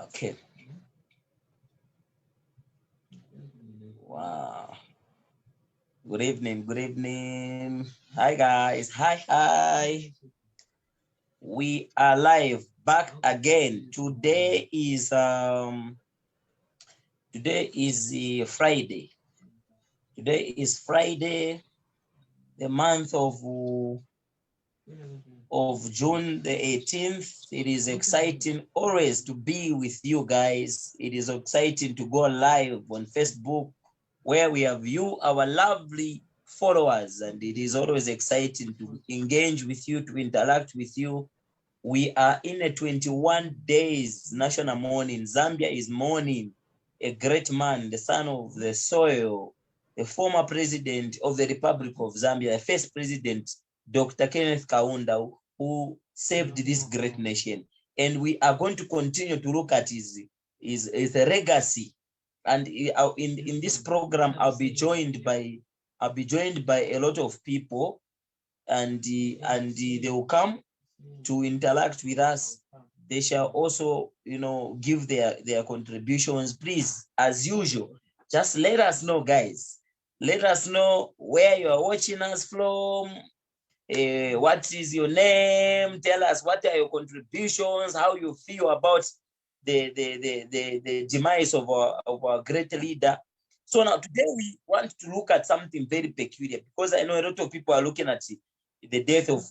Okay. Wow. Good evening. Good evening. Hi guys. Hi. We are live back again. Today is Friday. Today is Friday, the month of June the 18th. It is exciting always to be with you guys. It is exciting to go live on Facebook where we have you, our lovely followers, and it is always exciting to engage with you, to interact with you. We are in a 21 days national mourning. Zambia is mourning a great man, the son of the soil, the former president of the Republic of Zambia, the first president, Dr. Kenneth Kaunda, who saved this great nation. And we are going to continue to look at his legacy. And in this program, I'll be joined by a lot of people, and they will come to interact with us. They shall also, give their contributions. Please, as usual, just let us know, guys. Let us know where you are watching us from. What is your name? Tell us what are your contributions, how you feel about the demise of our great leader. So now today we want to look at something very peculiar, because I know a lot of people are looking at the death of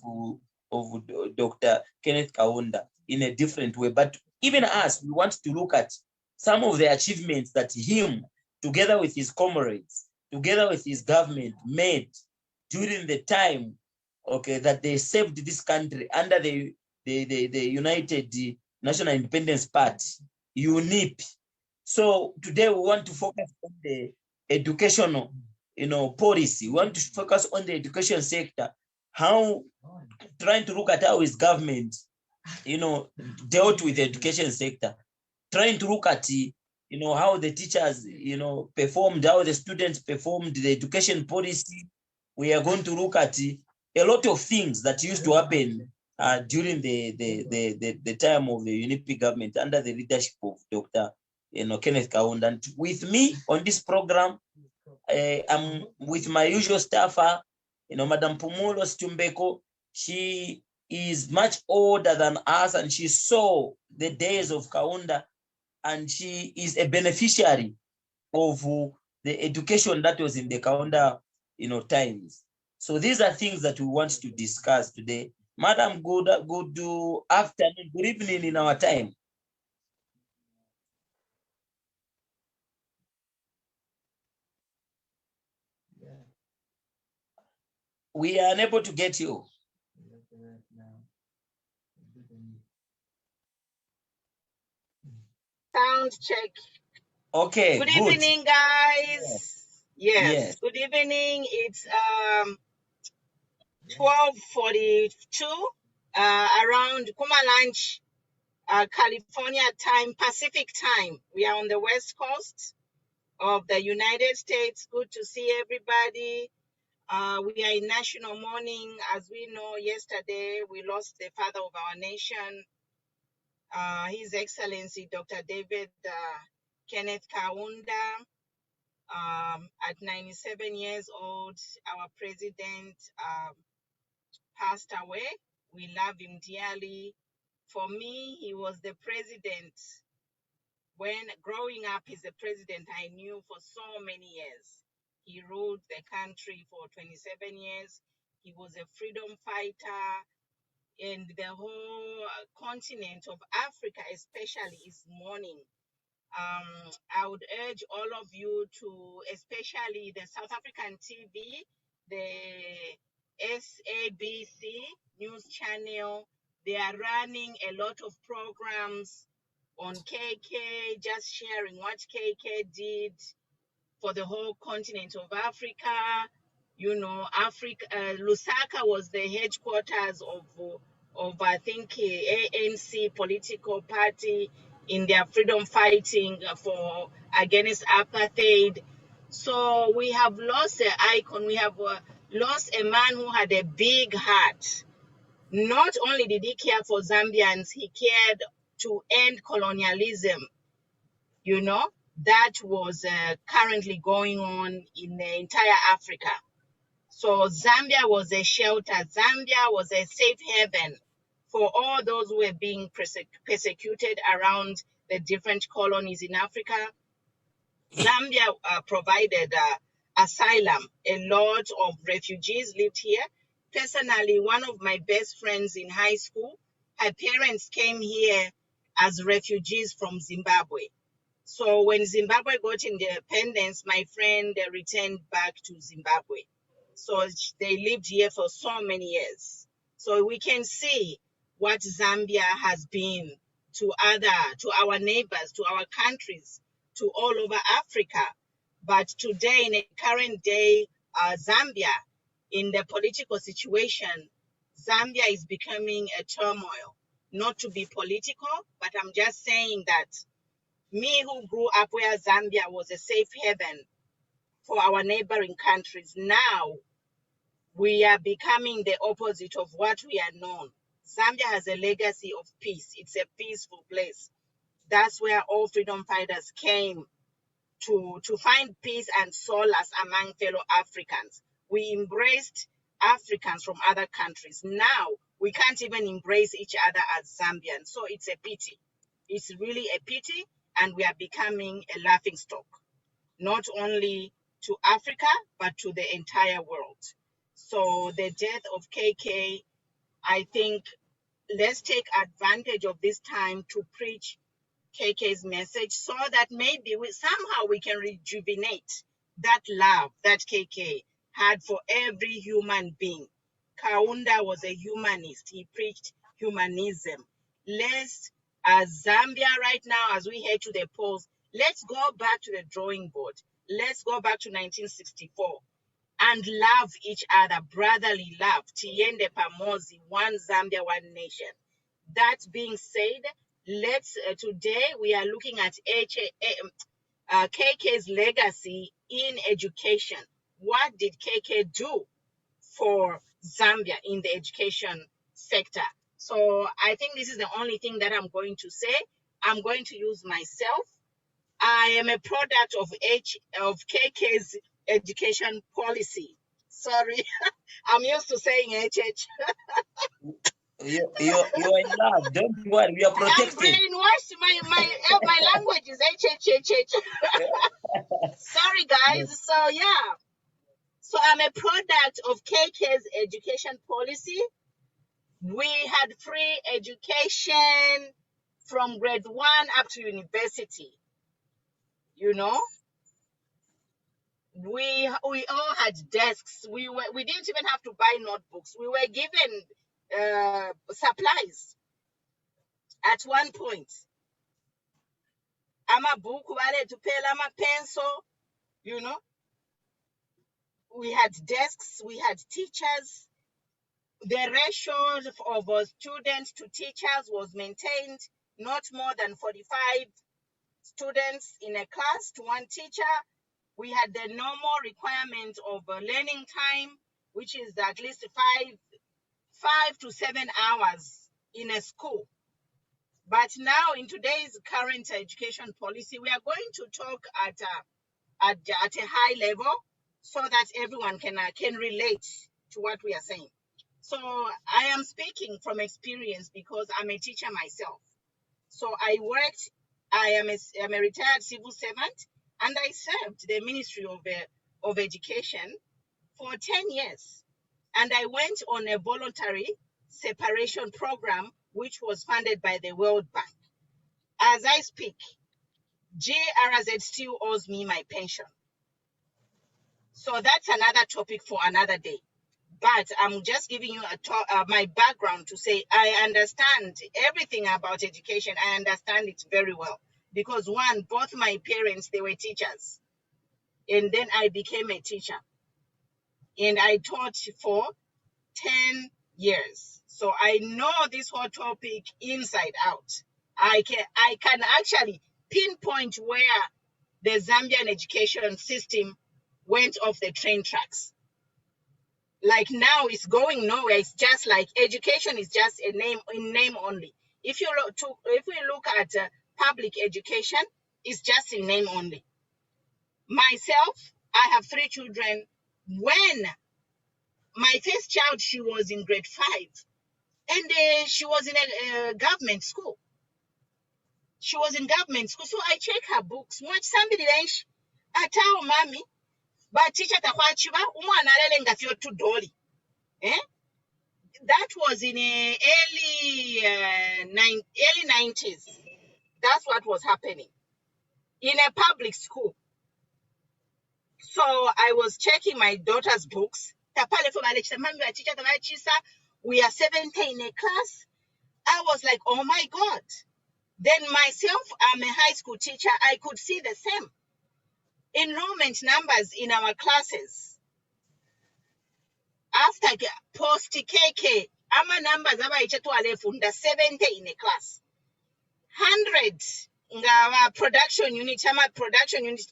Dr. Kenneth Kaunda in a different way. But even us, we want to look at some of the achievements that him, together with his comrades, together with his government, made during the time, okay, that they saved this country under the United National Independence Party, UNIP. So today we want to focus on the educational, policy. We want to focus on the education sector, how, trying to look at how his government, dealt with the education sector, trying to look at, how the teachers, performed, how the students performed, the education policy. We are going to look at a lot of things that used to happen during the time of the UNIP government under the leadership of Dr. Kenneth Kaunda. And with me on this program, I'm with my usual staffer, Madam Pumulo Stumbeko. She is much older than us, and she saw the days of Kaunda, and she is a beneficiary of the education that was in the Kaunda, times. So these are things that we want to discuss today. Madam, good afternoon, good evening in our time. We are unable to get you. Sound check. Okay. Good evening, guys. Yes. Good evening. It's 12:42 around Kumalanch, California time, Pacific time. We are on the West Coast of the United States. Good to see everybody. We are in national mourning. As we know, yesterday we lost the father of our nation, His Excellency Dr. David Kenneth Kaunda. At 97 years old, our president passed away. We love him dearly. For me, he was the president. When growing up, he's the president I knew for so many years. He ruled the country for 27 years. He was a freedom fighter, and the whole continent of Africa especially is mourning. I would urge all of you to, especially the South African TV, the SABC news channel, they are running a lot of programs on KK, just sharing what KK did for the whole continent of Africa. Africa, Lusaka was the headquarters of I think ANC political party in their freedom fighting for against apartheid. So we have lost an icon. We have lost a man who had a big heart. Not only did he care for Zambians, he cared to end colonialism, you know, that was currently going on in the entire Africa. So Zambia was a shelter. Zambia was a safe haven for all those who were being persecuted around the different colonies in Africa. Zambia provided asylum. A lot of refugees lived here. Personally, one of my best friends in high school, her parents came here as refugees from Zimbabwe. So when Zimbabwe got independence, my friend returned back to Zimbabwe. So they lived here for so many years. So we can see what Zambia has been to our neighbors, to our countries, to all over Africa. But today, in a current day, Zambia, in the political situation, Zambia is becoming a turmoil. Not to be political, but I'm just saying that me who grew up where Zambia was a safe haven for our neighboring countries, now we are becoming the opposite of what we are known. Zambia has a legacy of peace. It's a peaceful place. That's where all freedom fighters came to find peace and solace among fellow Africans. We embraced Africans from other countries. Now we can't even embrace each other as Zambians. So it's a pity. It's really a pity, and we are becoming a laughingstock, not only to Africa, but to the entire world. So the death of KK, I think, let's take advantage of this time to preach KK's message so that maybe somehow we can rejuvenate that love that KK had for every human being. Kaunda was a humanist. He preached humanism. Let's, as Zambia right now, as we head to the polls, let's go back to the drawing board. Let's go back to 1964 and love each other, brotherly love. Tiende pamozi, one Zambia, one nation. That being said, let's today we are looking at KK's legacy in education. What did KK do for Zambia in the education sector? So I think this is the only thing that I'm going to say. I'm going to use myself. I am a product of KK's education policy. Sorry, I'm used to saying HH. You're in love. Don't worry, we are I'm protected. brainwashed. My language is HHHH. Sorry, guys. So yeah. So I'm a product of KK's education policy. We had free education from grade 1 up to university. You know, we all had desks. We didn't even have to buy notebooks. We were given supplies at one point. Amabuku wale tupela ama pencil, you know. We had desks, we had teachers. The ratio of students to teachers was maintained, not more than 45 students in a class to one teacher. We had the normal requirement of learning time, which is at least 5 to 7 hours in a school. But now in today's current education policy, we are going to talk at a high level so that everyone can relate to what we are saying. So I am speaking from experience because I'm a teacher myself. So I am a retired civil servant, and I served the Ministry of Education for 10 years. And I went on a voluntary separation program, which was funded by the World Bank. As I speak, JRZ still owes me my pension. So that's another topic for another day. But I'm just giving you my background to say I understand everything about education. I understand it very well. Because one, both my parents, they were teachers. And then I became a teacher. And I taught for 10 years. So I know this whole topic inside out. I can actually pinpoint where the Zambian education system went off the train tracks. Like now it's going nowhere. It's just like education is just a name only. if we look at public education, it's just in name only. Myself, I have 3 children. When my first child, she was in grade 5, and she was in a government school. She was in government school, so I check her books. Much somebody lench, I tell mommy, but teacher takwachiba umwana alenga fyo to dolly. That was in early 90s. That's what was happening in a public school. So I was checking my daughter's books. We are 17 in a class. I was like, oh my God. Then myself, I'm a high school teacher. I could see the same enrollment numbers in our classes. After post KK, our numbers are 70 in a class. 100 our production unit,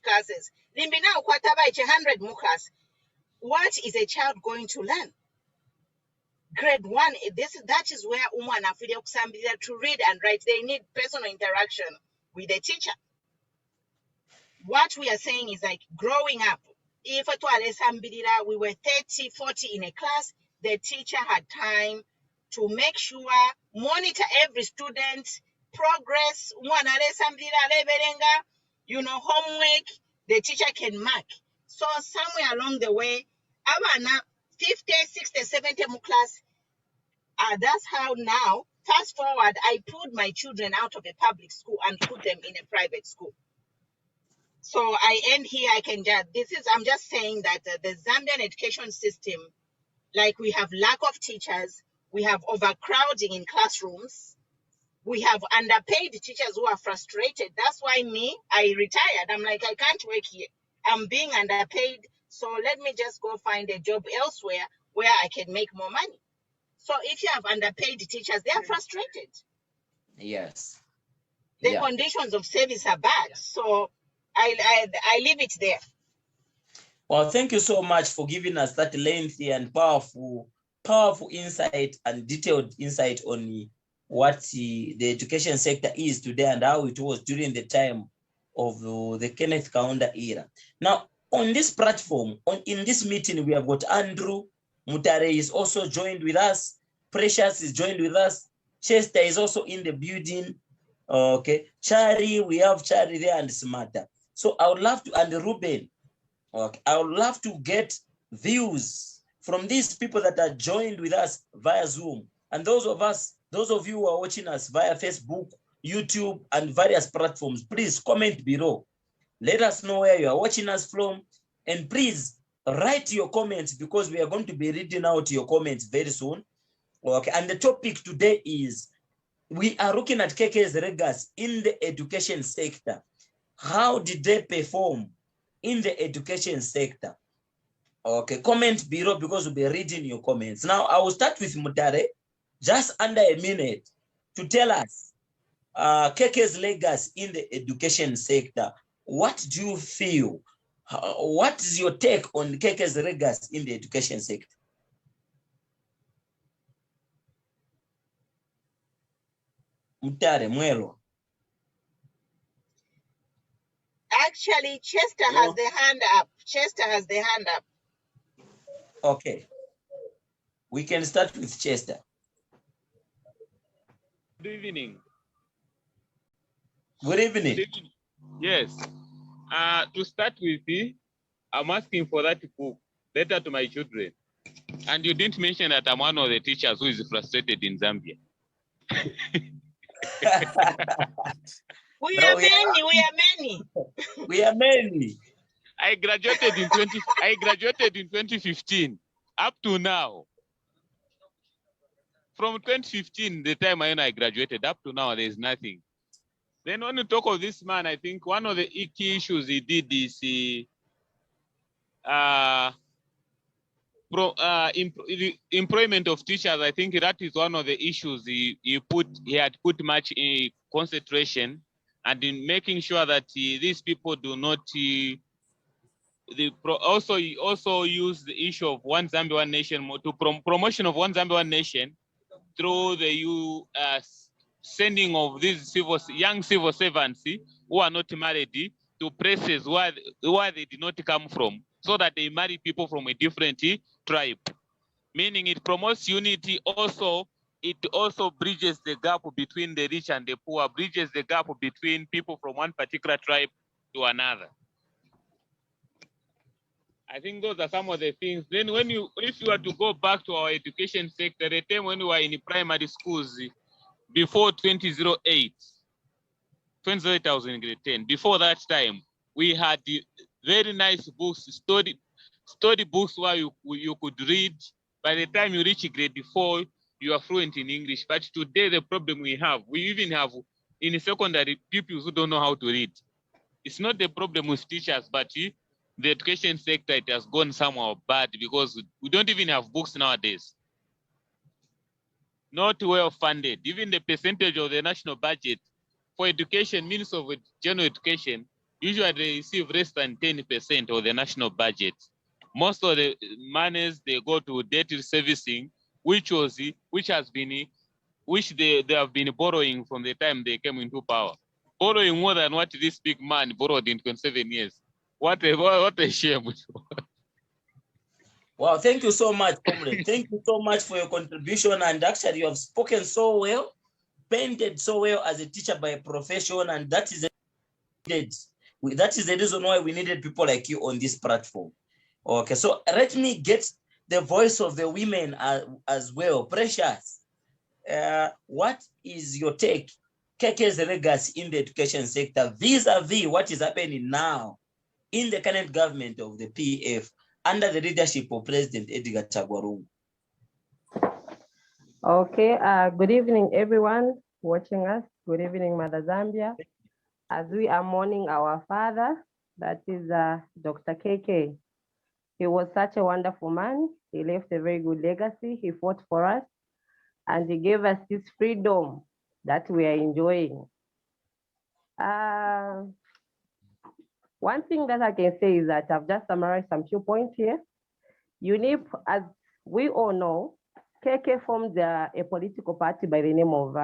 classes. 100 more class. What is a child going to learn? Grade 1, that is where to read and write. They need personal interaction with the teacher. What we are saying is like growing up. If we were 30, 40 in a class, the teacher had time to make sure, monitor every student, progress, homework, the teacher can mark. So somewhere along the way, 50, 60, 70 class, that's how now, fast forward, I pulled my children out of a public school and put them in a private school. So I end here, I'm just saying that the Zambian education system, like we have lack of teachers, we have overcrowding in classrooms, we have underpaid teachers who are frustrated. That's why I retired. I'm like, I can't work here. I'm being underpaid. So let me just go find a job elsewhere where I can make more money. So if you have underpaid teachers, they are frustrated. Yes. The conditions of service are bad. So I leave it there. Well, thank you so much for giving us that lengthy and powerful insight and detailed insight on what the education sector is today and how it was during the time of the Kenneth Kaunda era. Now, on this platform, in this meeting, we have got Andrew Mutare is also joined with us. Precious is joined with us. Chester is also in the building. Okay, Chari, we have Chari there and Smarta. So I would love to, and Ruben, okay, I would love to get views from these people that are joined with us via Zoom. And those of you who are watching us via Facebook, YouTube, and various platforms, please comment below. Let us know where you are watching us from. And please write your comments because we are going to be reading out your comments very soon. Okay, and the topic today is, we are looking at KK's legacy in the education sector. How did they perform in the education sector? Okay, comment below because we'll be reading your comments. Now, I will start with Mutare, just under a minute, to tell us KK's legacy in the education sector. What do you feel? What is your take on KK's legacy in the education sector? Mutare, Mwelo. Actually, Chester has the hand up. Chester has the hand up. Okay. We can start with Chester. Good evening. Good evening. Good evening. Yes. To start with, I'm asking for that book, Letter to My Children. And you didn't mention that I'm one of the teachers who is frustrated in Zambia. We are many. We are many. I graduated in 2015 up to now. From 2015, the time I graduated, up to now, there is nothing. Then when you talk of this man, I think one of the key issues he did is employment of teachers. I think that is one of the issues he had put much concentration, and in making sure that these people do not. He also used the issue of One Zambia, One Nation to promotion of One Zambia, One Nation through the sending of these young civil servants who are not married to places where they did not come from, so that they marry people from a different tribe. Meaning it promotes unity. Also, it also bridges the gap between the rich and the poor, bridges the gap between people from one particular tribe to another. I think those are some of the things. Then if you were to go back to our education sector, the time when we were in primary schools, before 2008 I was in grade 10. Before that time, we had very nice books, story books where you could read. By the time you reach grade 4, you are fluent in English. But today, the problem we even have in secondary pupils who don't know how to read. It's not the problem with teachers, but the education sector, it has gone somehow bad because we don't even have books nowadays. Not well funded. Even the percentage of the national budget for education, means of general education, usually they receive less than 10% of the national budget. Most of the monies they go to debt servicing, which they have been borrowing from the time they came into power. Borrowing more than what this big man borrowed in 27 years. What a shame. Wow, thank you so much, comrade. Thank you so much for your contribution. And actually, you have spoken so well, painted so well as a teacher by profession, and that is the reason why we needed people like you on this platform. Okay, so let me get the voice of the women as well. Precious, what is your take? KK's legacy in the education sector vis-a-vis what is happening now in the current government of the PF under the leadership of President Edgar Chagwa. Okay, good evening, everyone watching us. Good evening, Mother Zambia. As we are mourning our father, that is Dr. KK. He was such a wonderful man. He left a very good legacy. He fought for us, and he gave us this freedom that we are enjoying. One thing that I can say is that I've just summarized some few points here. UNIP, as we all know, KK formed a political party by the name of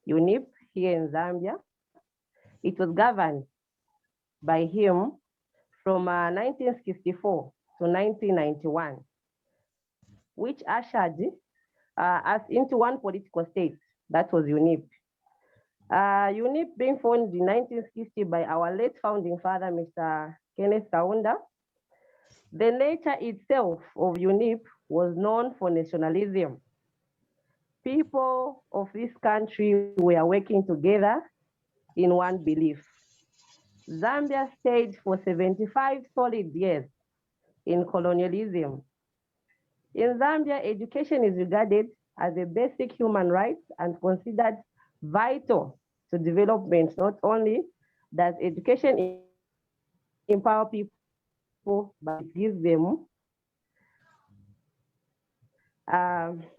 UNIP here in Zambia. It was governed by him from 1964 to 1991, which ushered us into one political state, that was UNIP. UNIP being formed in 1960 by our late founding father, Mr. Kenneth Kaunda. The nature itself of UNIP was known for nationalism. People of this country were working together in one belief. Zambia stayed for 75 solid years in colonialism. In Zambia, education is regarded as a basic human right and considered vital to development. Not only does education empower people, but it gives them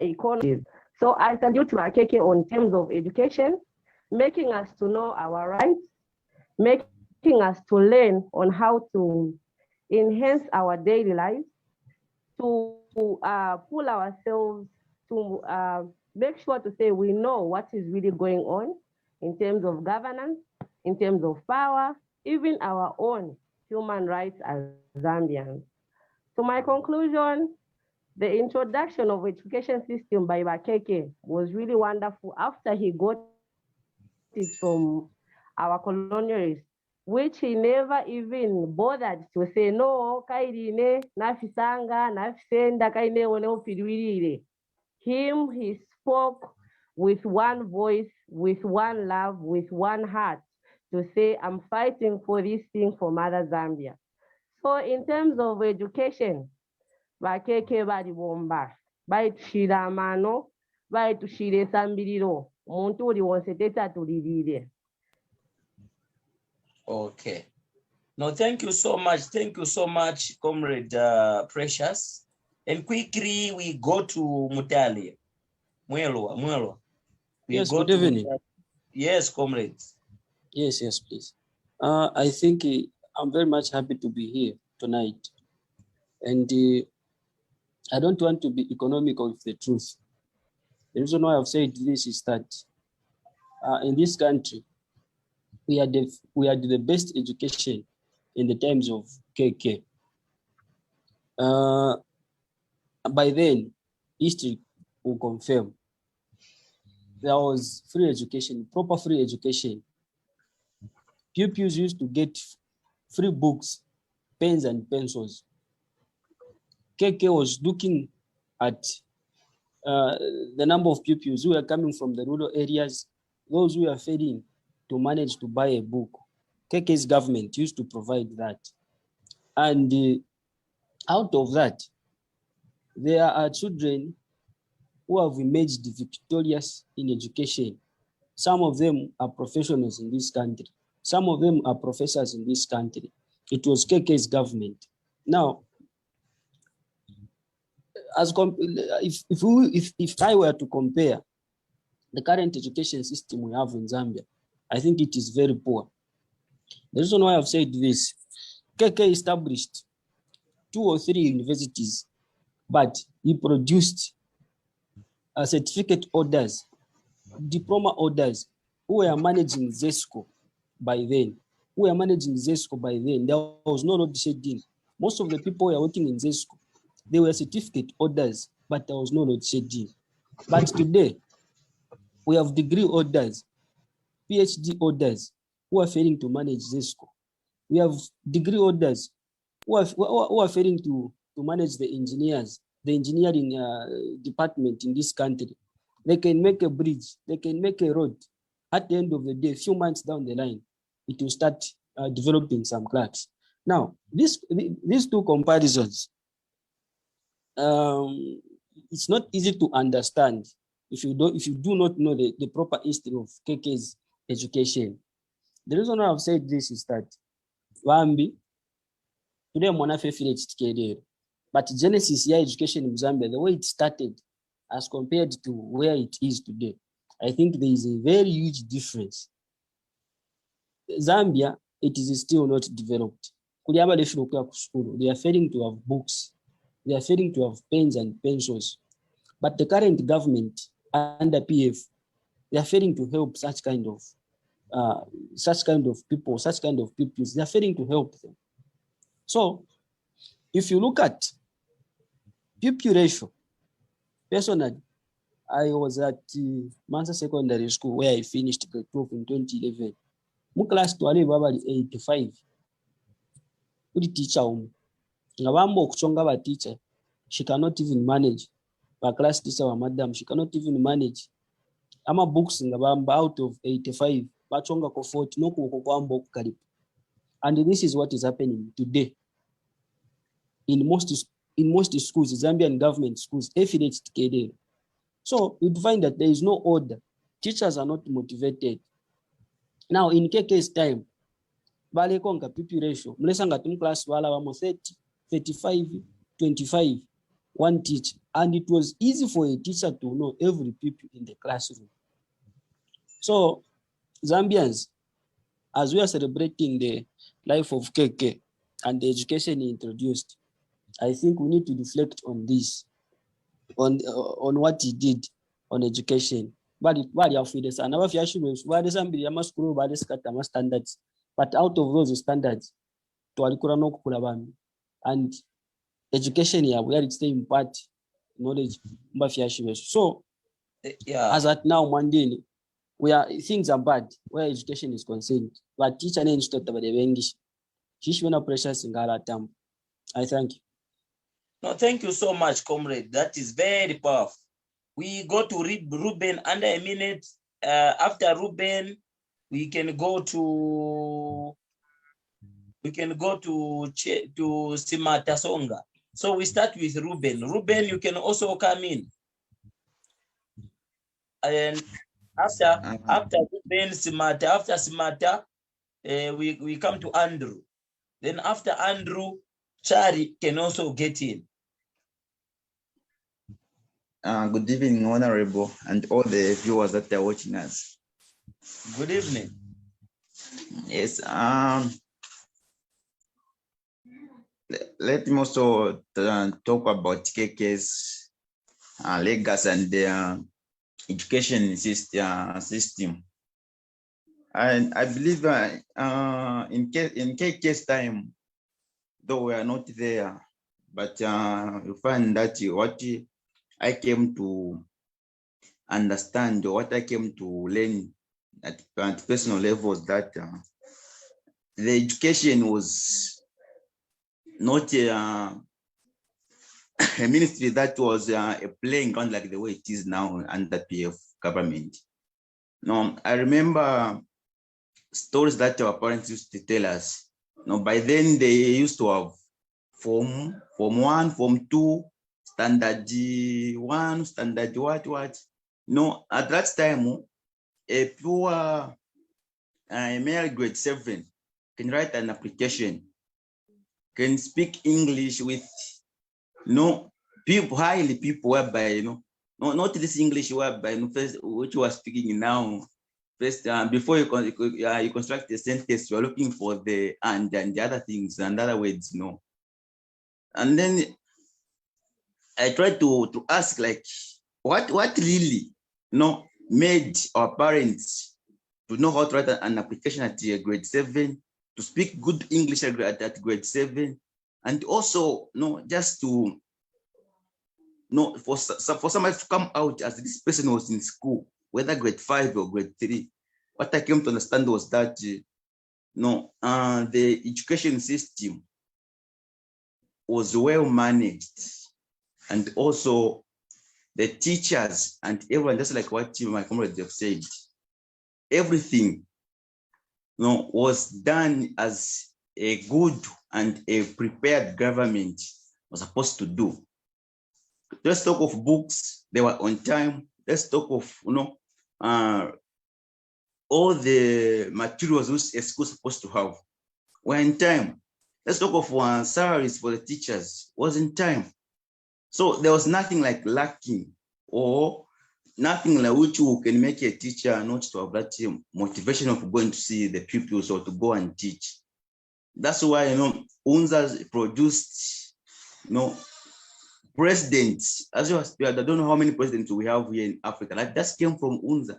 economies. So I salute to Akeke on terms of education, making us to know our rights, making us to learn on how to enhance our daily lives, to pull ourselves, to make sure to say we know what is really going on in terms of governance, in terms of power, even our own human rights as Zambians. So my conclusion, the introduction of education system by Bakeke was really wonderful after he got it from our colonialists, which he never even bothered to say, no, kairine, nafisanga, nafisenda, kaine one opiriwirire. Him, he spoke with one voice, with one love, with one heart to say, I'm fighting for this thing for Mother Zambia. So in terms of education, Bakeke bali bomba, baitushira amano, baitushira esambiriro, omuntu uli wonse teta tulirire. Okay. No, thank you so much. Thank you so much, Comrade Precious. And quickly, we go to Mutali. Mwelo. Yes, good evening. Yes, comrades. Yes, please. I think I'm very much happy to be here tonight. And I don't want to be economical with the truth. The reason why I've said this is that in this country, we had the best education in the times of KK. By then, history will confirm there was free education, proper free education. Pupils used to get free books, pens and pencils. KK was looking at the number of pupils who were coming from the rural areas, those who were failing to manage to buy a book. KK's government used to provide that. And out of that, there are children who have emerged victorious in education. Some of them are professionals in this country. Some of them are professors in this country. It was KK's government. Now, if I were to compare the current education system we have in Zambia, I think it is very poor. The reason why I've said this, KK established 2 or 3 universities, but he produced certificate orders, diploma orders, who were managing ZESCO by then. There was no load shedding. Most of the people who were working in ZESCO, they were certificate orders, but there was no load shedding. But today, we have degree orders, PhD orders, who are failing to manage ZESCO. We have degree orders who are failing to manage the engineers, the engineering department in this country. They can make a bridge, they can make a road. At the end of the day, a few months down the line, it will start developing some cracks. Now, these 2 comparisons, it's not easy to understand if you do not know the proper history of KK's education. The reason why I've said this is that Wambi, today Mwana village TKD, but genesis ya education in Zambia, the way it started as compared to where it is today, I think there is a very huge difference. Zambia, it is still not developed. They are failing to have books. They are failing to have pens and pencils. But the current government under PF, they are failing to help such kind of people, such kind of pupils. They are failing to help them. So, if you look at pupil ratio, personally, I was at Mansa Secondary School where I finished grade 12 in 2011. My class 12 was 85. The teacher, teacher, she cannot even manage. My class teacher, madam, she cannot even manage. I'm a books out of 85. And this is what is happening today in most schools, Zambian government schools, affiliated KD. So you'd find that there is no order. Teachers are not motivated. Now in KK's time, bale konga pupil ratio, mlesanga tum class wala wamo 30, 35, 25, one teacher. And it was easy for a teacher to know every pupil in the classroom. So Zambians, as we are celebrating the life of KK and the education he introduced, I think we need to reflect on this, on what he did on education. But standards. But out of those standards, and education here, where it's staying part knowledge. So yeah, as at now, Monday, things are bad where education is concerned. But teacher and instructor about the English. Precious in Galatam. I thank you. No, thank you so much, comrade. That is very powerful. We go to read Ruben under a minute. After Ruben, we can go to Simata Songa. So we start with Ruben. Ruben, you can also come in. And after Ruben, Simata, after Simata, we come to Andrew. Then after Andrew, Chari can also get in. Good evening, Honorable, and all the viewers that are watching us. Good evening. Yes. Let me also talk about KK's legacy and their education system. And I believe in KK's time, though we are not there, but you find that what I came to understand, or what I came to learn at personal levels, that the education was not a ministry that was a playing ground like the way it is now under PF government. No, I remember stories that our parents used to tell us. No, by then they used to have form 1, form 2, standard G1, standard what. No, at that time, a pure male grade 7 can write an application, can speak English with people, highly people whereby, not this English whereby, first, which you are speaking now. First, before you construct a sentence, you are looking for the and the other things and other words, And then I tried to ask, like, what really, made our parents to know how to write an application at grade 7, to speak good English at grade 7, and also, just to, for somebody to come out as this person was in school, whether grade 5 or grade 3. What I came to understand was that, the education system was well managed, and also the teachers and everyone, just like what my comrades have said, everything was done as a good and a prepared government was supposed to do. Let's talk of books, they were on time. Let's talk of all the materials which a school is supposed to have were in time. Let's talk of salaries for the teachers was in time. So there was nothing like lacking, or nothing like which can make a teacher not to have that motivation of going to see the pupils or to go and teach. That's why, UNZA produced, presidents. As you I don't know how many presidents we have here in Africa. That just came from UNZA.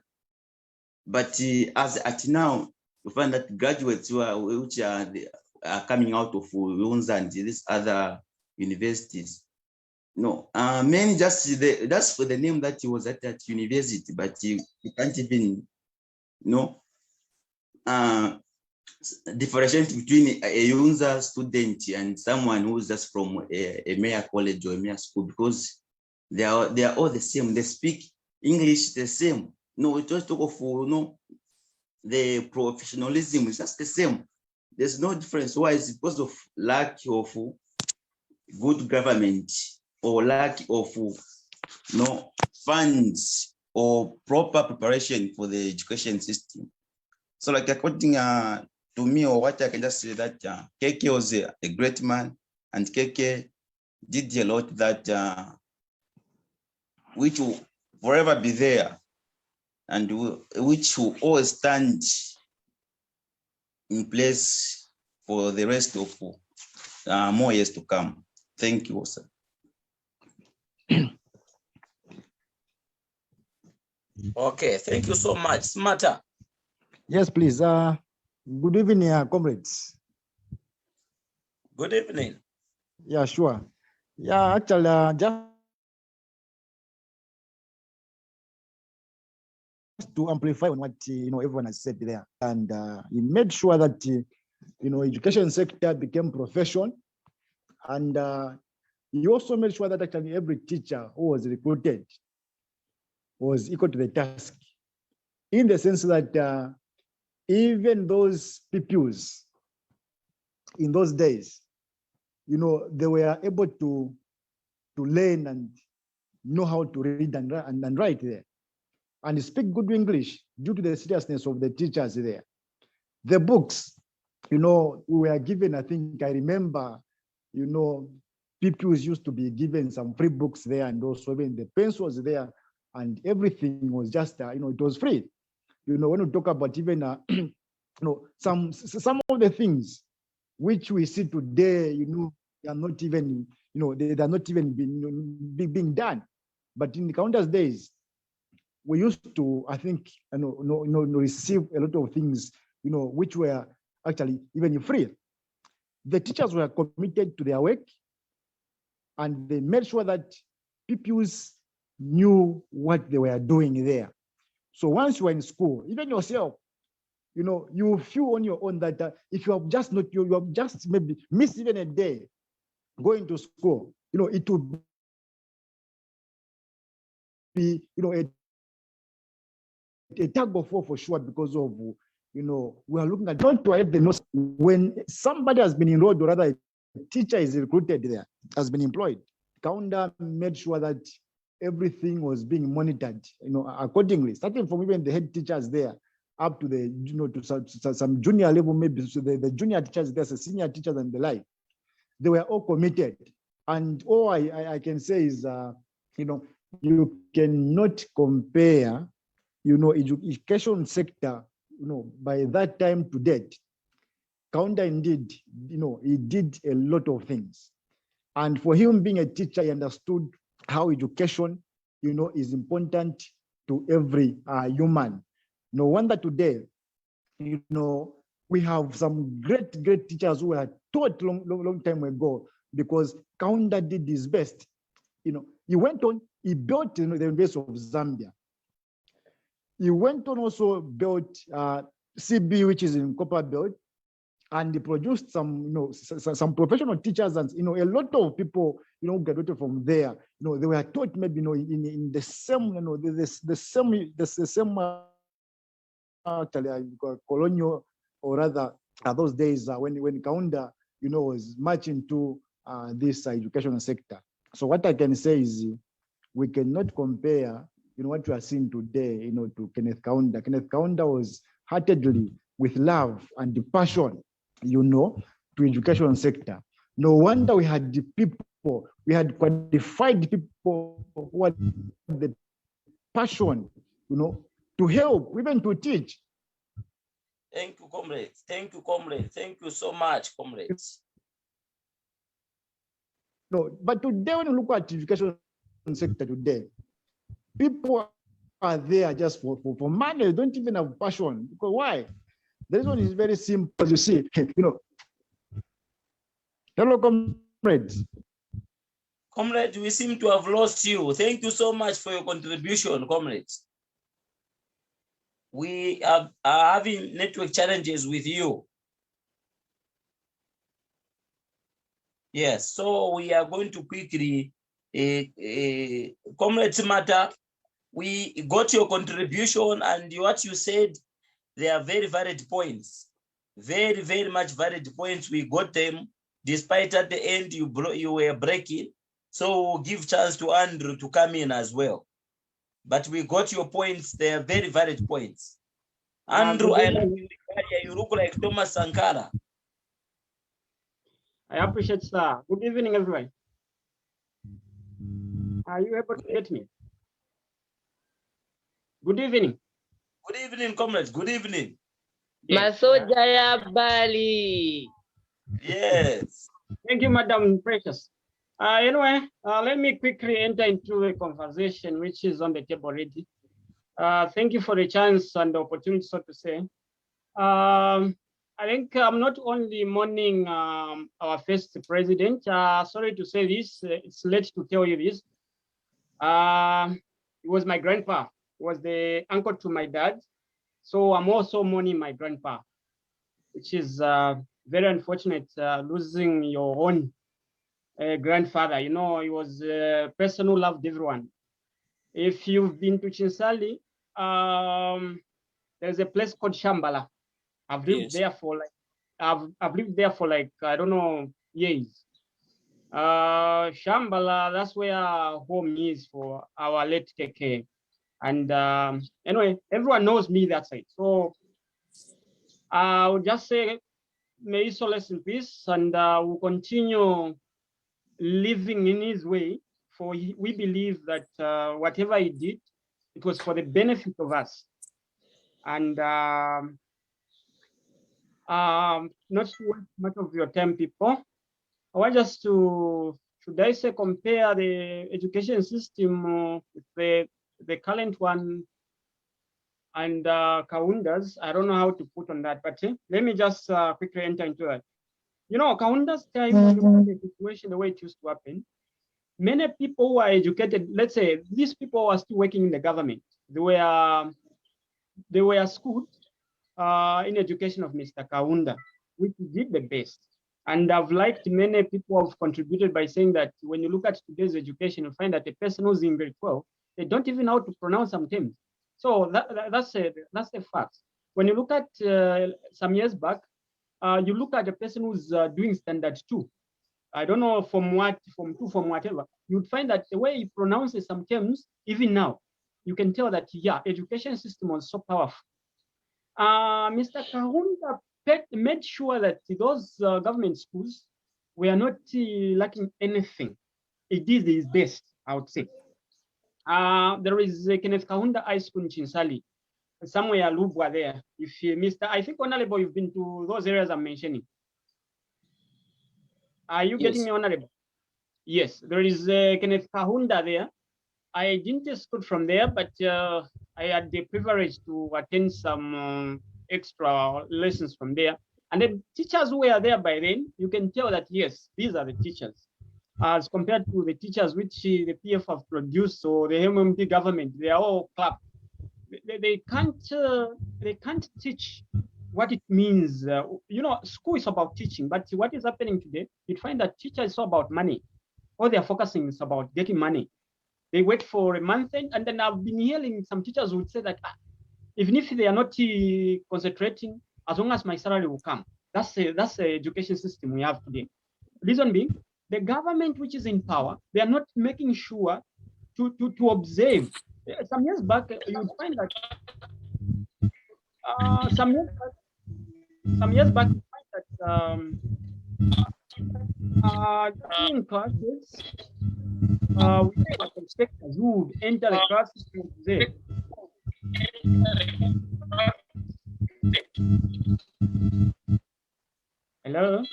But as at now, we find that graduates which are coming out of UNZA and these other universities, many just for the name that he was at university, but you can't even differentiate between a UNZA student and someone who's just from a mere college or a mere school, because they are all the same. They speak English the same. We just talk of the professionalism is just the same. There's no difference. Why? It's because of lack of good government, or lack of funds or proper preparation for the education system. So, like, according to me, or what I can just say, that KK was a great man, and KK did a lot that which will forever be there, and which will always stand in place for the rest of more years to come. Thank you, sir. Okay, thank you so much. Smarter. Yes, please. Good evening, comrades. Good evening. Yeah, sure. Yeah, actually, just to amplify on what everyone has said there, and he made sure that education sector became professional, and he also made sure that actually every teacher who was recruited was equal to the task, in the sense that even those pupils in those days, they were able to learn and know how to read and write there, and speak good English due to the seriousness of the teachers there. The books, we were given, I think I remember, pupils used to be given some free books there, and also even the pencils there, and everything was just, it was free. When we talk about even, some of the things which we see today, they are not even, they are not even being done. But in the Counters days, we used to, I think, receive a lot of things, which were actually even free. The teachers were committed to their work, and they made sure that pupils knew what they were doing there. So once you are in school, even yourself, you feel on your own that if you have just not, you have just maybe missed even a day going to school, it would be, a tug of war for sure, because of, we are looking at not to have the most, when somebody has been enrolled, or rather a teacher is recruited there, has been employed, Kaunda made sure that everything was being monitored, accordingly, starting from even the head teachers there up to the, to some junior level, maybe so the junior teachers, there's a senior teachers and the like. They were all committed. And all I can say is, you cannot compare, education sector, by that time to date. Kaunda indeed, he did a lot of things. And for him being a teacher, he understood how education, is important to every human. No wonder today, we have some great teachers who were taught long time ago, because Kaunda did his best. He went on, he built the University of Zambia. He went on also built CB, which is in Copper Belt, and he produced some, some professional teachers, and a lot of people, graduated from there. They were taught maybe, in the same, the same colonial, or rather, those days when Kaunda, was much into this educational sector. So what I can say is, we cannot compare, what we are seeing today, to Kenneth Kaunda. Kenneth Kaunda was heartedly, with love and the passion, to education sector. No wonder we had the people, we had qualified people who had the passion, to help, even to teach. Thank you, comrades. Thank you, comrades. Thank you so much, comrades. No, but today, when you look at education sector today, people are there just for money. They don't even have passion. Because why? The reason is very simple. You see, Hello, comrades. Comrades, we seem to have lost you. Thank you so much for your contribution, comrades. We are having network challenges with you. Yes, so we are going to quickly, Comrades Matter, we got your contribution, and what you said, they are very valid points. Very, very much valid points. We got them, despite at the end you were breaking. So we'll give chance to Andrew to come in as well. But we got your points. They are very valid points. Andrew, I love you. You look like Thomas Sankara. I appreciate, sir. Good evening, everyone. Are you able to get me? Good evening. Good evening, comrades. Good evening. Yes. Masoja Bali. Yes. Thank you, Madam Precious. Anyway, let me quickly enter into a conversation which is on the table already. Thank you for the chance and the opportunity, so to say. I think I'm not only mourning our first president. Sorry to say this, it's late to tell you this. It was my grandpa, was the uncle to my dad. So I'm also mourning my grandpa, which is very unfortunate, losing your own grandfather. He was a person who loved everyone. If you've been to Chinsali, there's a place called Shambala. I've lived there for like, I've lived there for like, I don't know, years. Shambala, that's where home is for our late KK. And anyway, everyone knows me that side. So I would just say, may he solace in peace, and we'll continue living in his way. For we believe that whatever he did, it was for the benefit of us. And not to waste much of your time, people. I want just to, should I say, compare the education system with the current one and Kaundas. I don't know how to put on that, but let me just quickly enter into that. You know, Kaunda's time, when you look at the situation, the way it used to happen, many people who are educated, let's say these people are still working in the government. They were schooled in education of Mr. Kaunda, which did the best. And I've liked many people have contributed by saying that when you look at today's education, you find that a person who's in grade 12, they don't even know how to pronounce some terms. So that's a fact. When you look at some years back, you look at a person who's doing standard 2. I don't know from what, from 2, from whatever, you'd find that the way he pronounces some terms, even now, you can tell that, yeah, education system was so powerful. Mr. Kahunda made sure that those government schools were not lacking anything. He did his best, I would say. There is Kenneth Kahunda High School in Chinsali, somewhere Lubwa there. If Mr. I think Honorable, you've been to those areas I'm mentioning. Are you getting me, Honorable? Yes, there is Kenneth Kahunda there. I didn't school from there, but I had the privilege to attend some extra lessons from there. And the teachers who were there by then, you can tell that, yes, these are the teachers. As compared to the teachers which the PF have produced or the MMD government, they are all clap. They can't teach what it means. You know, school is about teaching, but what is happening today, you'd find that teachers is all about money. All they're focusing is about getting money. They wait for a month, and then I've been hearing some teachers who would say that even if they are not concentrating, as long as my salary will come. That's the education system we have today. Reason being, the government which is in power, they are not making sure to observe. Some years back, you would find that some years back, you find that in classes, we have inspectors who would enter the classes to observe. Hello?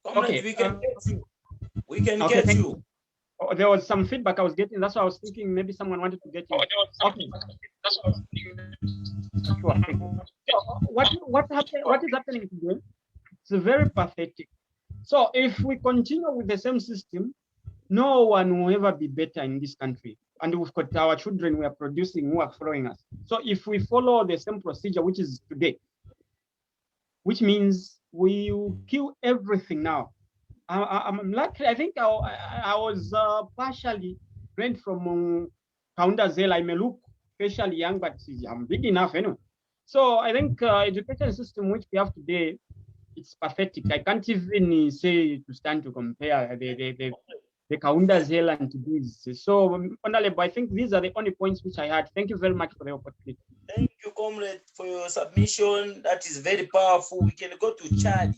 Okay, we can get you. We can Okay, get you. Oh, there was some feedback I was getting. That's why I was thinking maybe someone wanted to get you. Okay. That's what I was thinking. Sure. So what is happening today? It's very pathetic. So if we continue with the same system, no one will ever be better in this country. And we've got our children we are producing who are following us. So if we follow the same procedure, which is today, which means we will kill everything now. I'm lucky. I think I was partially trained from Kaunda. I may look facially young, but I'm big enough anyway. So I think education system which we have today, it's pathetic. I can't even say to stand to compare the Kaunda and to this. So Honorable, I think these are the only points which I had. Thank you very much for the opportunity. Thank you, comrade, for your submission. That is very powerful. We can go to Chad.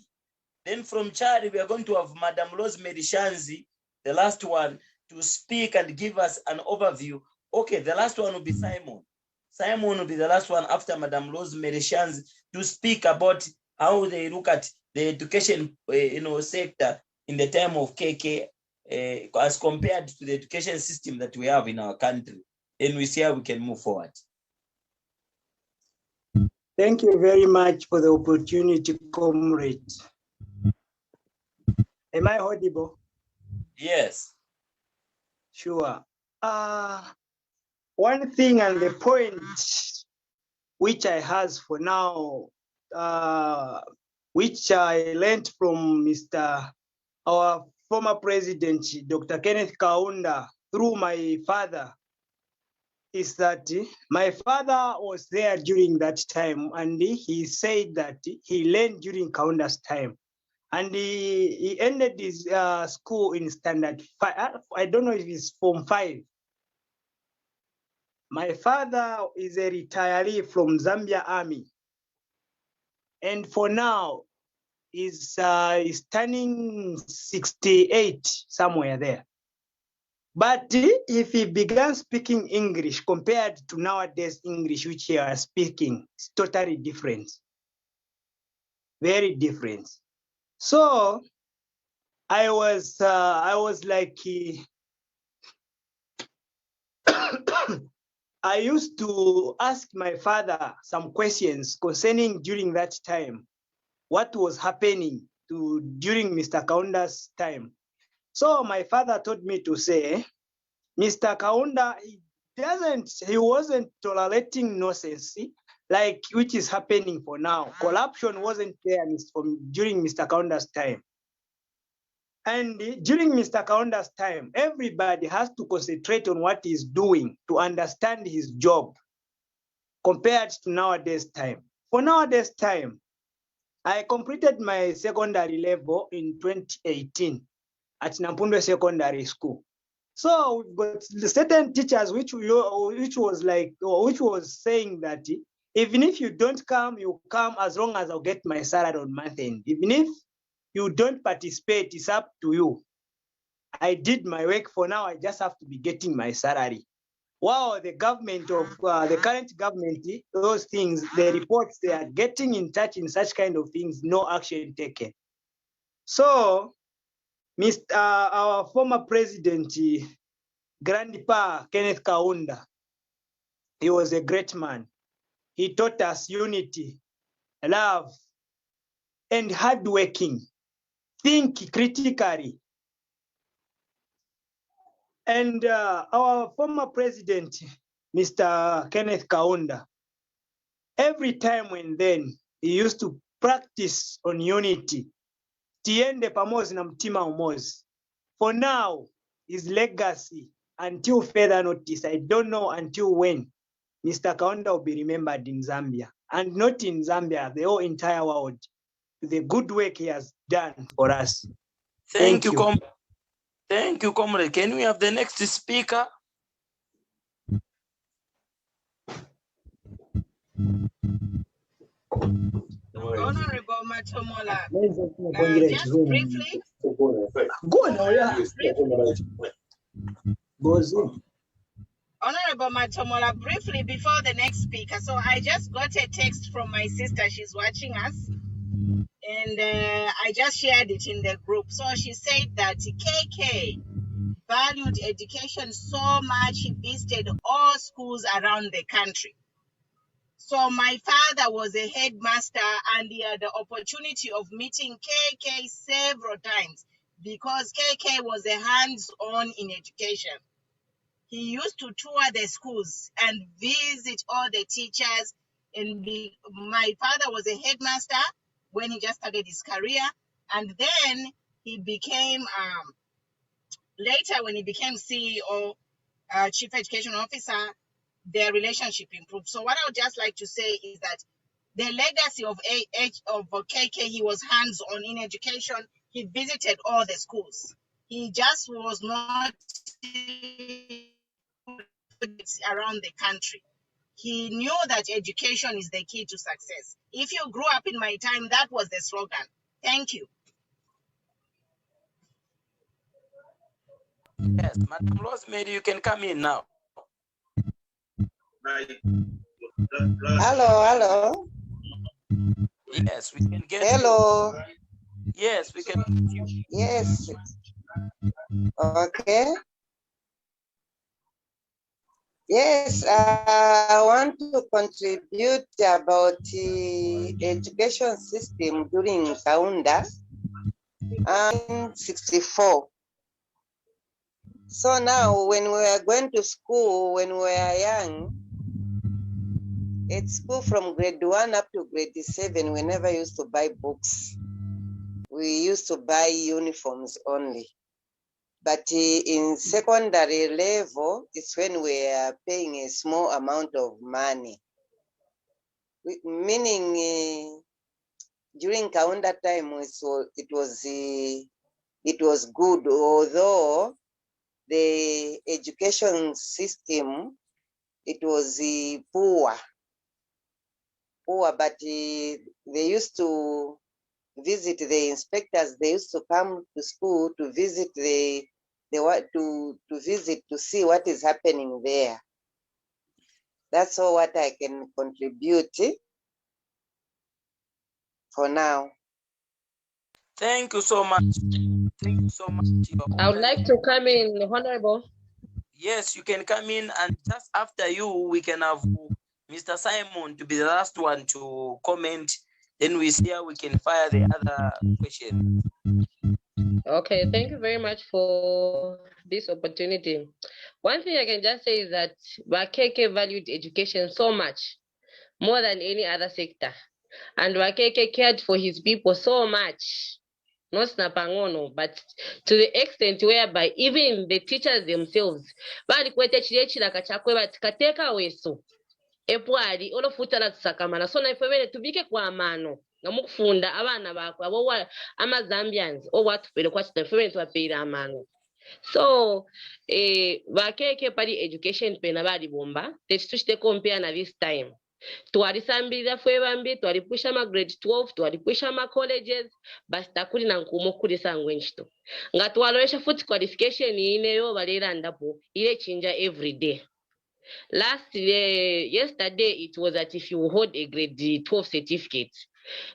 Then from Chad, we are going to have Madam Rosemary Shanzi, the last one, to speak and give us an overview. Okay, the last one will be Simon. Simon will be the last one after Madam Rosemary Shanzi to speak about how they look at the education sector in the time of KK as compared to the education system that we have in our country. And we see how we can move forward. Thank you very much for the opportunity, comrade. Am I audible? Yes. Sure. One thing and the point which I has for now, which I learned from our former president, Dr. Kenneth Kaunda, through my father, is that my father was there during that time, and he said that he learned during Kaunda's time. And he ended his school in standard 5. I don't know if it's Form 5. My father is a retiree from Zambia Army. And for now, he's turning 68, somewhere there. But if he began speaking English compared to nowadays English, which he is speaking, it's totally different. Very different. So I was like, I used to ask my father some questions concerning during that time, what was happening during Mr. Kaunda's time. So my father told me to say, Mr. Kaunda, he wasn't tolerating nonsense, like which is happening for now. Corruption wasn't there during Mr. Kaunda's time. And during Mr. Kaunda's time, everybody has to concentrate on what he's doing to understand his job compared to nowadays time. For nowadays time, I completed my secondary level in 2018 at Nampundwe Secondary School. So we've got certain teachers which was saying that even if you don't come, you come as long as I'll get my salary on month end. Even if you don't participate, it's up to you. I did my work. For now, I just have to be getting my salary. Wow, the government of the current government, those things, the reports they are getting in touch in such kind of things, no action taken. So, our former president, Grandpa Kenneth Kaunda, he was a great man. He taught us unity, love, and hardworking. Think critically. And our former president, Mr. Kenneth Kaunda, every time and then, he used to practice on unity. Tiende pamoja na mtima umoja. For now, his legacy, until further notice, I don't know until when, Mr. Kaunda will be remembered in Zambia. And not in Zambia, the whole entire world. The good work he has done for us. Thank you. Thank you, comrade. Can we have the next speaker? Honorable Matomola, just briefly. Honorable Matomola, briefly before the next speaker. So I just got a text from my sister. She's watching us. And I just shared it in the group. So she said that KK valued education so much, he visited all schools around the country. So my father was a headmaster and he had the opportunity of meeting KK several times because KK was a hands-on in education. He used to tour the schools and visit all the teachers. And my father was a headmaster when he just started his career. And then he became, later when he became CEO, Chief Education Officer, their relationship improved. So what I would just like to say is that the legacy of KK, he was hands-on in education. He visited all the schools. He just was not around the country. He knew that education is the key to success. If you grew up in my time, that was the slogan. Thank you. Yes, Madam Rosemary, you can come in now. Hello. Yes, we can get Hello. you. Yes, we can get you. Yes. Okay. Yes, I want to contribute about the education system during Kaunda in 64. So now when we were going to school, when we were young, at school from grade 1 up to grade 7, we never used to buy books. We used to buy uniforms only. But in secondary level, it's when we are paying a small amount of money. Meaning during Kaunda time, it was good, although the education system, it was poor, but they used to visit the inspectors. They used to come to school to visit to visit to see what is happening there. That's all what I can contribute for now. Thank you so much. Thank you so much. I would like to come in, Honorable. Yes, you can come in, and just after you, we can have Mr. Simon to be the last one to comment. Then we see how we can fire the other question. Okay, thank you very much for this opportunity. One thing I can just say is that Wakeke valued education so much, more than any other sector. And Wakeke cared for his people so much, not Snapangono, but to the extent whereby even the teachers themselves, balikwete chilechila kachakwe batikateka weso. Epwali olofutala tusakamana so naife bene tubike kwa amano nga mukufunda abana bako abo ama Zambians owatupere kwa chitafe bene tubapira amano. So Wakeke pali education pena bali bomba tetushite compare na this time. Twalisambirira fwe bambi twalipusha ma grade 12 twalipusha ma colleges basi takuli na nkumo kuli sangwe nchito nga twalowesha futi qualification ineyo balera ndapo ile chinja every day. Yesterday it was that if you hold a grade 12 certificate,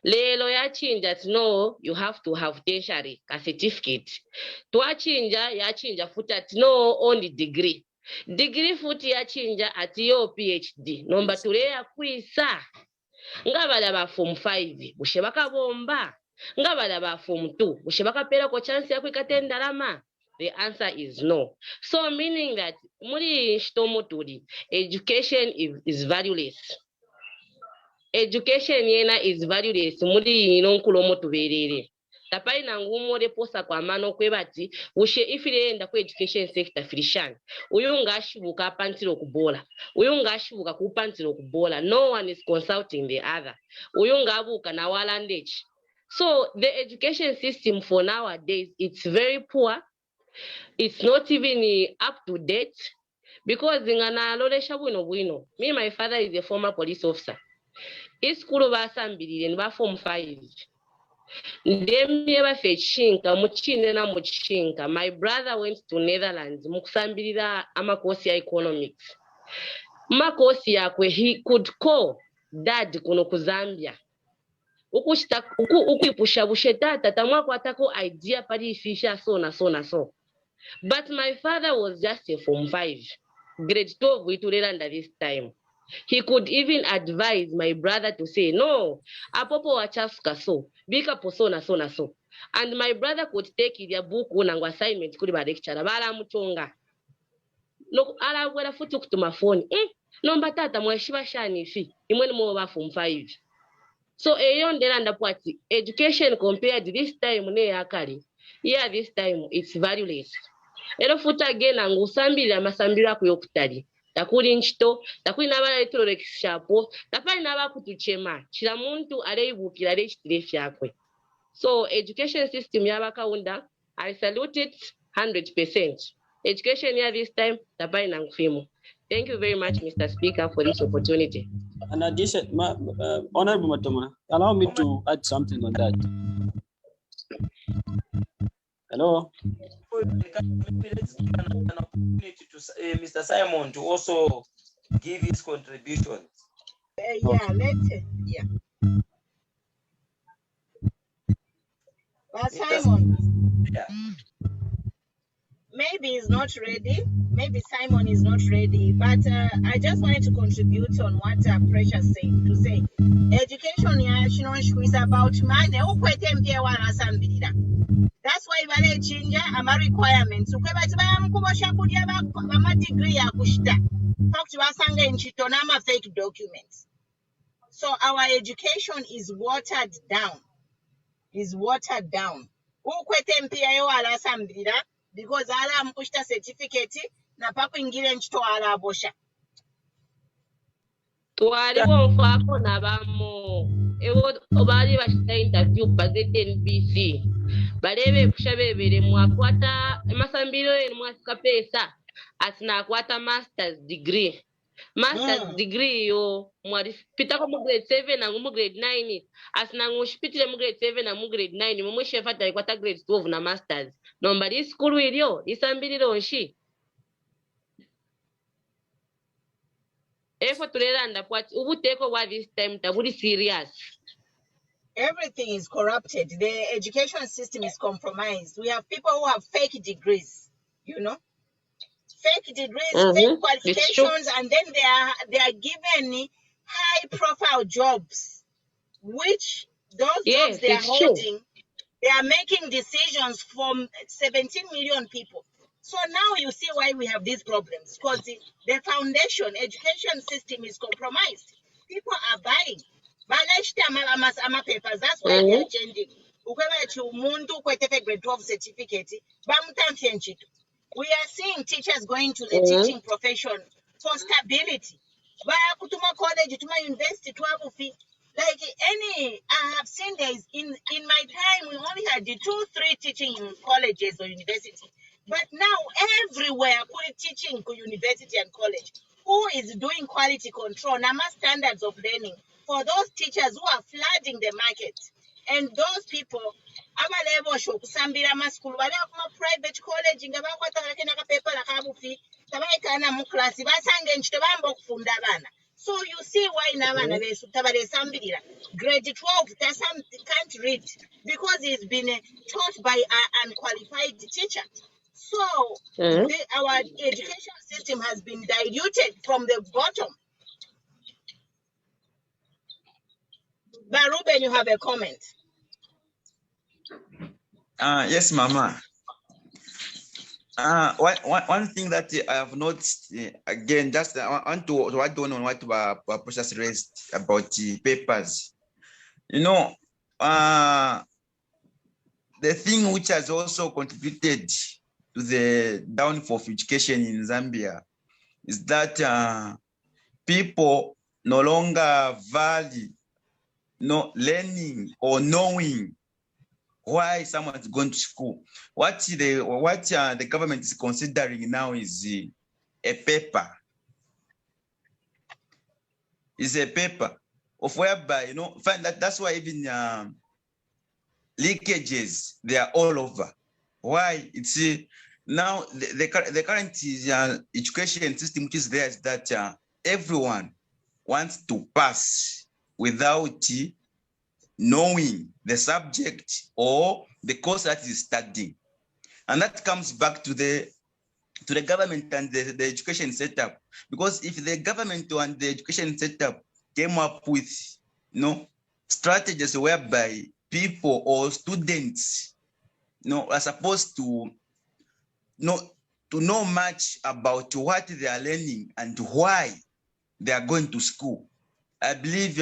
lelo yachinja that no, you have to have tertiary a certificate. Twachinja yachinja futi at no only degree. Degree futi yachinja at your PhD. Nomba tuleya kwisa. Ngabala ba form 5 bushe bakabomba. Ngabala ba form 2 bushe bakapera ko chance ya kwikatenda lama. The answer is no. So meaning that muri shtomoturi, education is valueless. Education yena is valueless. Muri inonkulo motuberere. Tapai na ngumo reposa kwa mano kwebati ushe ifile enda kwa education sector filishan. Uyunga ashibuka pantiro kubola. Uyunga ashibuka kupantiro kubola. No one is consulting the other. Uyunga abuka na walandage. So the education system for nowadays, it's very poor. It's not even up to date because me, my father is a former police officer. His school was in form 5. My brother went to Netherlands. Mukusambirira amakosi ya economics. Makosi yakwe he could call dad kuno ku Zambia. Ukipusha bushetata tamwako atako idea pali fisha so na so na so. But my father was just a form 5, grade 12 we to under this time. He could even advise my brother to say, no, apopo wachafuka so, bika poso na so na so. And my brother could take their book on assignment kuri ba lecturer bala mutonga. No ala kwela futu kutuma phone. Nomba tata mweshiba shani fi, imweni mo ba form 5. So eyon delanda pwati education compared this time ne yakali. Yeah, this time it's valueless. Ero futa again angusambira amasambira kuyokutali. Takuli nchito, takuli nabala etoro rekishapo, tapali naba kutuchema. Chila muntu areibukira rechitire fyakwe. So education system yabaka unda, I salute it 100%. Education here this time, tapali nangufimu. Thank you very much, Mr. Speaker, for this opportunity. In addition, Honorable Matomana, allow me to add something on that. Hello. Maybe let's give an opportunity to Mr. Simon to also give his contribution. But Simon, maybe he's not ready. Maybe Simon is not ready. But I just wanted to contribute on what Precious said. To say, education is about money. That's why vale chinja ama requirements. Ukebati bayamukubosha kudya ba degree ya kushita. Talk to basanga inchito nama fake documents. So our education is watered down. Ukwete mpia yo ala sambira because ala mkushita certificate na paku ingile nchito ala abosha. Tuwali wonfako nabamo. Ewo obali bashita interview bagete NBC. Balebe kushabebere mwakwata masambiro enu mwasika pesa asina akwata master's degree. Master's degree yo mwari pita ko mu grade 7 na mu grade 9 asina ngushipitire mu grade 7 na mu grade 9 mumwe shefata ikwata grade 12 na masters. Nomba li school ilyo isambiriro nshi. Efo tulelanda kwati ubuteko wa this time tabuli serious. Everything is corrupted. The education system is compromised. We have people who have fake degrees, fake degrees, Mm-hmm. fake It's true. qualifications, and then they are given high-profile jobs, which those jobs Yes, they are it's true. holding, they are making decisions from 17 million people. So now you see why we have these problems, because the foundation education system is compromised. People are buying. Papers. That's why they Mm-hmm. are changing. Umuntu kwete grade 12 certificate. We are seeing teachers going to the Mm-hmm. teaching profession for stability. Kutuma college, Tuma university, like I have seen days in my time, we only had the 2-3 teaching in colleges or university. But now everywhere, teaching to university and college. Who is doing quality control? Nama standards of learning for those teachers who are flooding the market. And those people, abalebo shokusambira maskulu bali kuma private college nga bakwata kakena ka paper la kabufi tabaikana mu class basange nchito bamba okufunda abana. So you see why n'abana besu tabalesambirira grade 12 can't read because he's been taught by an unqualified teacher. So Mm-hmm. our education system has been diluted from the bottom. But Ruben, you have a comment. Yes, Mama. One thing that I have noticed, again, just I want to add on what our process raised about the papers. You know, the thing which has also contributed to the downfall of education in Zambia is that people no longer value learning or knowing why someone is going to school. What the government is considering now is a paper. Is a paper of whereby find that's why even leakages, they are all over. Why? It's now the current education system which is there is that everyone wants to pass without knowing the subject or the course that is studying. And that comes back to the government and the education setup. Because if the government and the education setup came up with strategies whereby people or students are supposed to know much about what they are learning and why they are going to school, I believe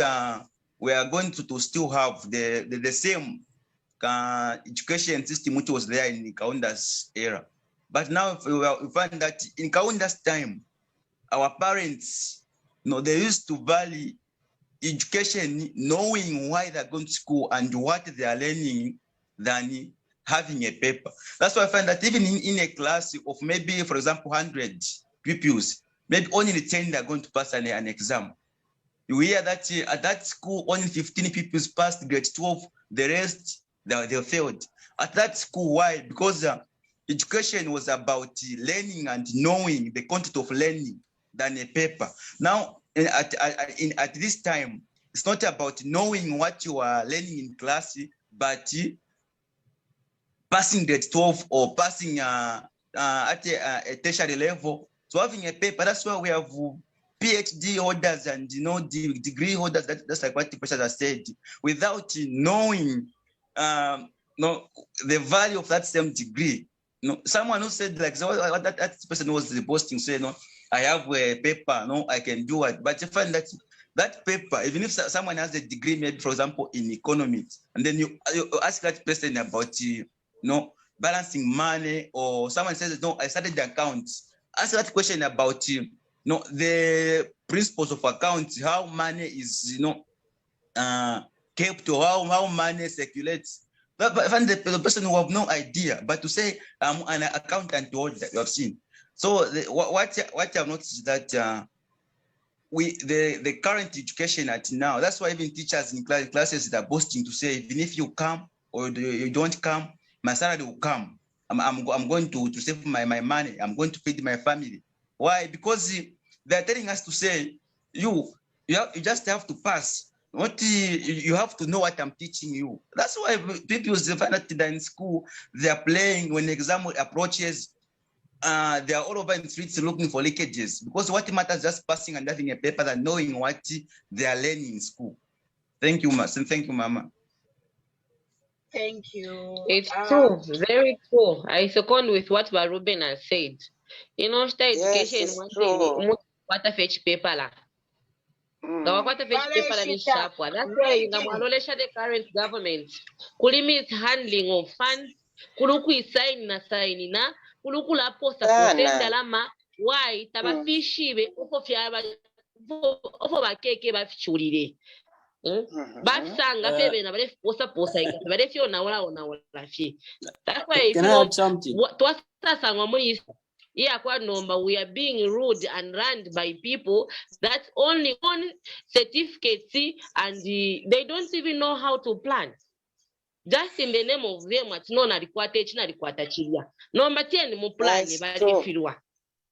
we are going to still have the same education system which was there in Kaunda's era. But now we find that in Kaunda's time, our parents, they used to value education, knowing why they're going to school and what they are learning, than having a paper. That's why I find that even in a class of maybe, for example, 100 pupils, maybe only 10 are going to pass an exam. You hear that at that school, only 15 pupils passed grade 12, the rest, they failed. At that school, why? Because education was about learning and knowing the content of learning than a paper. Now, at this time, it's not about knowing what you are learning in class, but passing grade 12 or passing at a tertiary level. So having a paper, that's why we have PhD holders and degree holders. That's like what the professor has said, without knowing the value of that same degree. Someone who said like that person was boasting, say I have a paper, I can do it. But you find that paper, even if someone has a degree, maybe for example in economics, and then you ask that person about balancing money, or someone says I started the accounts. Ask that question about the principles of accounts, how money is kept, or how money circulates. But I find the person who have no idea, but to say I'm an accountant, you have seen. So what I've noticed is that the current education at now, that's why even teachers in classes that are boasting to say, even if you come or you don't come, my salary will come. I'm going to save my money. I'm going to feed my family. Why? Because they're telling us to say, you just have to pass. You have to know what I'm teaching you. That's why people find that in school, they're playing when the exam approaches. they are all over in the streets looking for leakages, because what matters is just passing and having a paper and knowing what they are learning in school. Thank you, thank you, Mama. Thank you. It's true, very true. I second with what Ruben has said. You know, state education Yes, it's true. what a fetch paper la. What a fetch paper la ni Valeshita, sharp one. That's why in the reading. Malolesha the current government. Kulimi is handling of funds. Kuluku is sign na sign na. Kuluku la posta send alama. Why? Taba fishy be ofo fiaba ofo ba keke ba fichurire. Basanga febe na bare posta ika bare fio na wala fi. That's why Can I add something? We are being rude and run by people that only on certificates and they don't even know how to plan. Just in the name of them, it's known as the Number 10, mu plan ba filwa.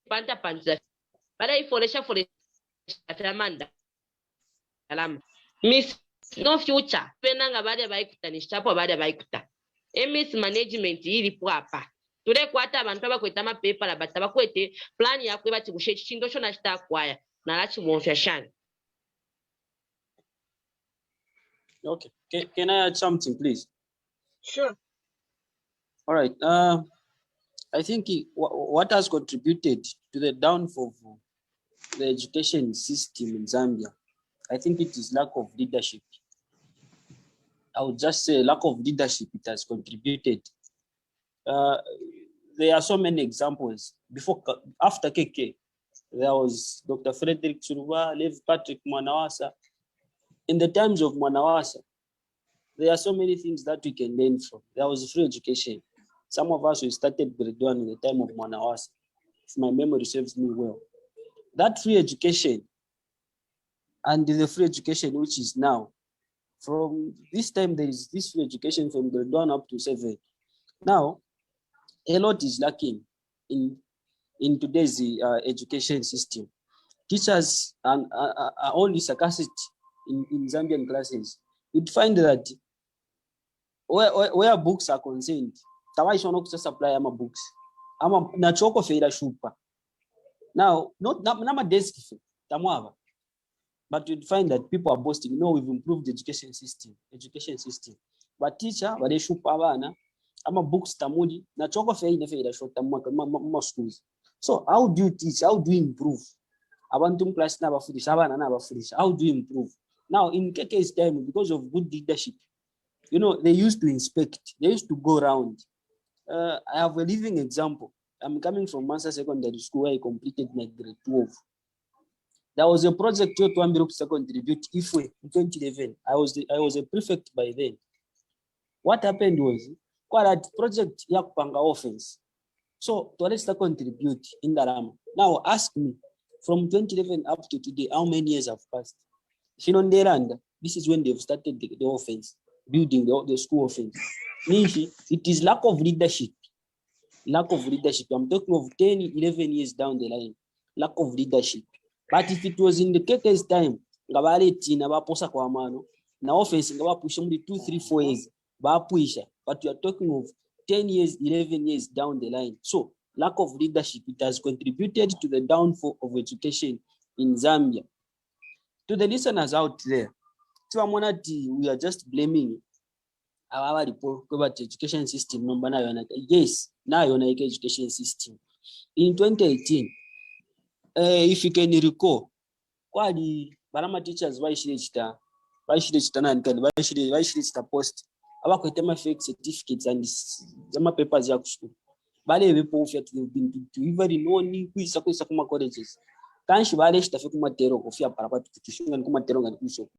Panta panta. But I for the Amanda. Miss no future. Penanga bade baikuta ni chapo bade baikuta. Miss management ili papa. Today kwata abantu abakweta paper la bataba kwete plan yakwe bati kushe chindo chona chitakwaya na lachi mwofyashani. Okay. Can I add something, please? Sure. All right. I think what has contributed to the downfall of the education system in Zambia, I think it is lack of leadership. I would just say lack of leadership, it has contributed. There are so many examples. After KK, there was Dr. Frederick Chiruba, Lev Patrick Mwanawasa. In the times of Mwanawasa, there are so many things that we can learn from. There was free education. Some of us, we started grade 1 in the time of Mwanawasa, if my memory serves me well. That free education and the free education which is now, from this time, there is this free education from grade 1 up to 7. Now, a lot is lacking in today's education system. Teachers are only sarcastic in Zambian classes. You'd find that where books are concerned, Tawai shono kusa supply ama books. Ama na choko feira shupa. Now, not nama desk tamwava. But you'd find that people are boasting, you know, we've improved the education system. But teacher, but they shupa abana, ama books tamudi, na choko feira shota ma schools. So how do you teach? How do you improve? Abantum class na bafundisha abana na bafundisha. How do you improve? Now in KK's time, because of good leadership, you know, they used to inspect, they used to go around. I have a living example. I'm coming from Mansa Secondary School where I completed my grade 12. There was a project to contribute IFWE in 2011. I was a prefect by then. What happened was, that project yakupanga offense. So to contribute in Darama. Now ask me, from 2011 up to today, how many years have passed? This is when they've started the offense, building the school offense. It is lack of leadership. Lack of leadership. I'm talking of 10, 11 years down the line. Lack of leadership. But if it was in the KK's time, now offense push only 2, 3, 4 years. But you are talking of 10 years, 11 years down the line. So lack of leadership, it has contributed to the downfall of education in Zambia. To the listeners out there, we are just blaming our report about education system. Yes, now you're education system. In 2018, if you can recall, Barama teachers why should post about fake certificates and some papers ya school. Bale people have been to even know ni kuisa kuma colleges. Kanshi bale shitafe kuma tero kofia parapatu kutushinga kuma tero ngani kuso.